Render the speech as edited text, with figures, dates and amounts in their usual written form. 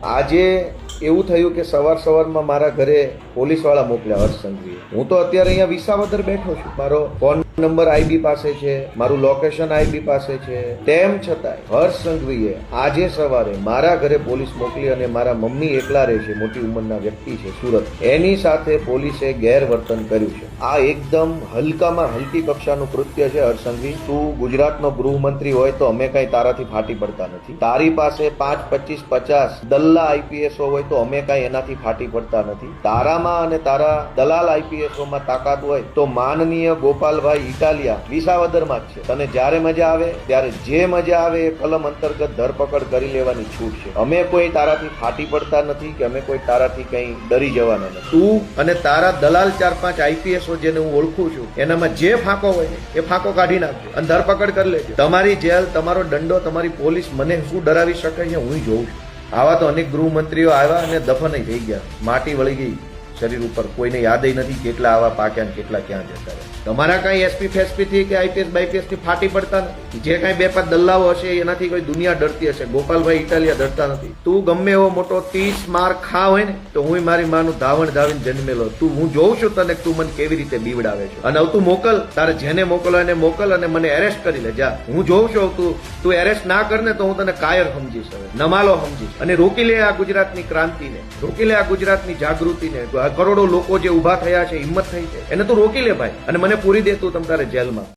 આજે એવું થયું કે સવારમાં મારા ઘરે પોલીસવાળા મોકલ્યા હર્ષ સંઘવીએ. હું તો અત્યારે અહીંયા વિસાવદર બેઠો છું. મારો ફોન નંબર આઈબી પાસે છે, મારું લોકેશન આઈબી પાસે છે. તેમ છતાંય હર્ષ સંઘવીએ આજે સવારે મારા ઘરે પોલીસ મોકલી અને મારા મમ્મી એકલા રહે છે, મોટી ઉંમરના વ્યક્તિ છે સુરત, એની સાથે પોલીસે ગેરવર્તન કર્યું છે. આ એકદમ હલકામાં હલકી કક્ષાનું કૃત્ય છે. હર્ષ સંઘવી, તું ગુજરાતનો ગૃહમંત્રી હોય તો અમે કઈ તારાથી ફાટી પડતા નથી. તારી પાસે 5, 25, 50 દલ્લા આઈપીએસઓ હોય તો અમે કઈ એનાથી ફાટી પડતા નથી. તારામાં અને તારા દલાલ આઈપીએસઓમાં તાકાત હોય તો માનનીય ગોપાલભાઈ ઇટાલિયા વિસાવદરમાં જ છે. તને જ્યારે મજા આવે ત્યારે જે મજા આવે એ કલમ અંતર્ગત ધરપકડ કરી લેવાની છૂટ છે. અમે કોઈ તારાથી ફાટી પડતા નથી કે અમે કોઈ તારાથી કઈ ડરી જવાના નથી. તું અને તારા દલાલ 4-5 આઈપીએસઓ જેને હું ઓળખું છું એનામાં જે ફાંકો હોય ને એ ફાંકો કાઢી નાખજો અને ધરપકડ કરી લેજો. તમારી જેલ, તમારો દંડો, તમારી પોલીસ મને શું ડરાવી શકે છે હું જોઉં છું. આવા તો અનેક ગૃહમંત્રીઓ આવ્યા અને દફન થઈ ગયા, માટી વળી ગઈ શરીર ઉપર. કોઈને યાદ નથી કેટલા આવા પાક્યા ને કેટલા ક્યાં જતા રહ્યા. તમારા કઈ એસપી ફેસપી થી કે આઈપીએસ બાઈપીએસ થી ફાટી પડતા નથી. જે કઈ 2-5 દલ્લાઓ હશે એનાથી કોઈ દુનિયા ડરતી હશે. ગોપાલભાઈ ઇટાલિયા ડરતા નથી. તું ગમે એવો મોટો 30 માર ખા હોય ને તો હું મારી માનું ધાવણ જન્મેલો. હું જોઉં છું તને તું મને કેવી રીતે બીવડાવે છે. અને તું મોકલ, તારે જેને મોકલો એને મોકલ અને મને એરેસ્ટ કરી લે. જા, હું જોઉં છું. તું એરેસ્ટ ના કર ને તો હું તને કાયર સમજીશ, હવે નમાલો સમજીશ. અને રોકી લે આ ગુજરાતની ક્રાંતિને, રોકી લે આ ગુજરાતની જાગૃતિને. કરોડો લોકો જે ઉભા થયા છે, હિંમત થઈ છે, એને તું રોકી લે ભાઈ. અને મને પૂરી દે તું તમ તારે જેલમાં.